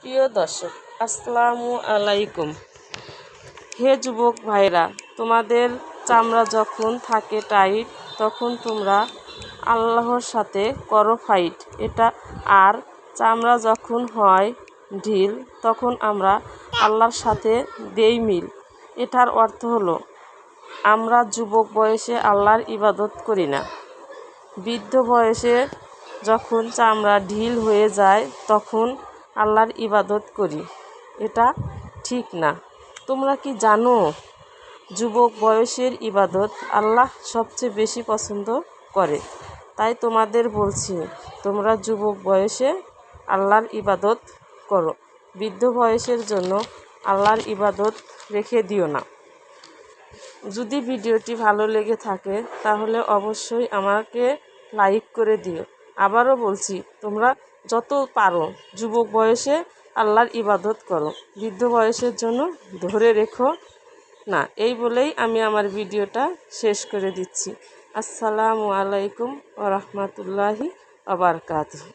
প্রিয় দর্শক, আসসালামু আলাইকুম। হে যুবক ভাইরা, তোমাদের চামড়া যখন থাকে টাইট তখন তোমরা আল্লাহর সাথে করো ফাইট এটা, আর চামড়া যখন হয় ঢিল তখন আমরা আল্লাহর সাথে দেই মিল। এটার অর্থ হলো আমরা যুবক বয়সে আল্লাহর ইবাদত করি না, বৃদ্ধ বয়সে যখন চামড়া ঢিল হয়ে যায় তখন আল্লাহর ইবাদত করি। এটা ঠিক না। তোমরা কি জানো যুবক বয়সের ইবাদত আল্লাহ সবচেয়ে বেশি পছন্দ করে? তাই তোমাদের বলছি, তোমরা যুবক বয়সে আল্লাহর ইবাদত করো, বৃদ্ধ বয়সের জন্য আল্লাহর ইবাদত রেখে দিও না। যদি ভিডিওটি ভালো লেগে থাকে তাহলে অবশ্যই আমাকে লাইক করে দিও। আবারও বলছি, তোমরা যত পারো যুবক বয়সে আল্লাহর ইবাদত করো, বৃদ্ধ বয়সের জন্য ধরে রেখো না। এই বলেই আমি আমার ভিডিওটা শেষ করে দিচ্ছি। আসসালামু আলাইকুম ওয়া রাহমাতুল্লাহি ওয়া বারাকাতুহু।